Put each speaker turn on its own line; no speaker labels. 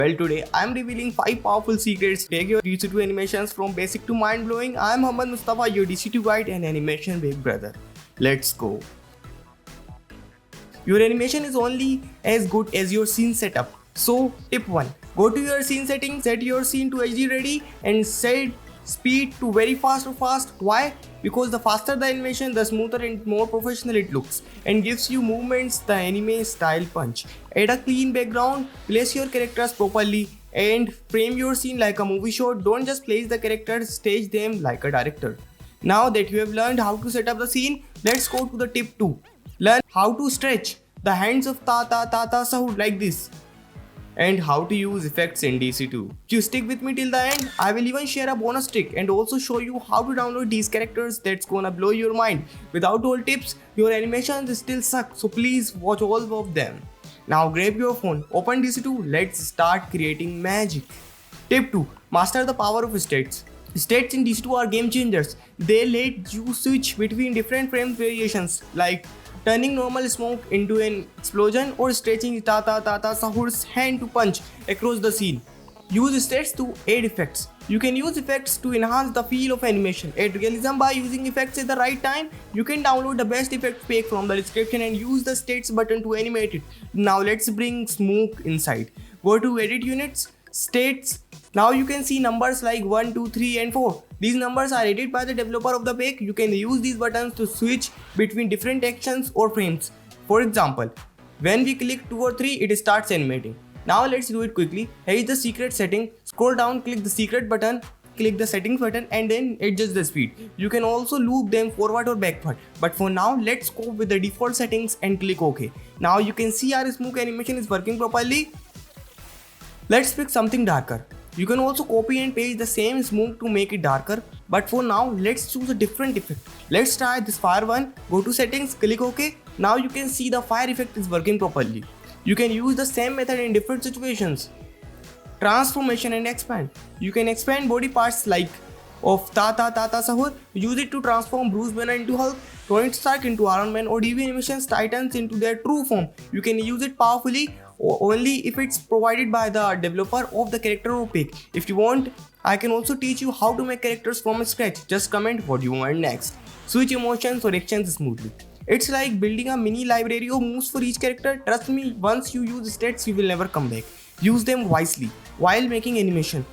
Well, today I'm revealing 5 powerful secrets to take your DC2 animations from basic to mind blowing. I'm Muhammad Mustafa, your DC2 guide and animation big brother. Let's go. Your animation is only as good as your scene setup. So, tip 1. Go to your scene settings, set your scene to HD ready and set speed to very fast or fast. Why? Because the faster the animation, the smoother and more professional it looks and gives you movements the anime style punch. Add a clean background, place your characters properly and frame your scene like a movie shot. Don't just place the characters, stage them like a director. Now that you have learned how to set up the scene, let's go to the tip 2. Learn how to stretch the hands of ta ta ta ta sahur like this and how to use effects in DC2. If you stick with me till the end, I will even share a bonus trick and also show you how to download these characters that's gonna blow your mind. Without all tips, your animations still suck, so please watch all of them. Now grab your phone, open DC2, let's start creating magic. Tip 2. Master the power of states. States in DC2 are game changers. They let you switch between different frame variations like turning normal smoke into an explosion or stretching Tata Sahur's hand to punch across the scene. Use states to add effects. You can use effects to enhance the feel of animation. Add realism by using effects at the right time. You can download the best effects pack from the description and use the states button to animate it. Now let's bring smoke inside. Go to edit units, states. Now you can see numbers like 1, 2, 3 and 4. These numbers are added by the developer of the pack. You can use these buttons to switch between different actions or frames. For example, when we click 2 or 3, it starts animating. Now let's do it quickly. Here is the secret setting. Scroll down, click the secret button, click the settings button and then adjust the speed. You can also loop them forward or backward. But for now, let's go with the default settings and click OK. Now you can see our smoke animation is working properly. Let's pick something darker. You can also copy and paste the same smoke to make it darker, but for now let's choose a different effect. Let's try this fire one. Go to settings, click OK. Now you can see the fire effect is working properly. You can use the same method in different situations. Transformation and expand. You can expand body parts like of Tata Sahur. Use it to transform Bruce Banner into Hulk, Tony Stark into Iron Man or DB Animations Titans into their true form. You can use it powerfully only if it's provided by the developer of the character or pack. If you want, I can also teach you how to make characters from scratch. Just comment what you want next. Switch emotions or actions smoothly. It's like building a mini library of moves for each character. Trust me, once you use stats, you will never come back. Use them wisely while making animation.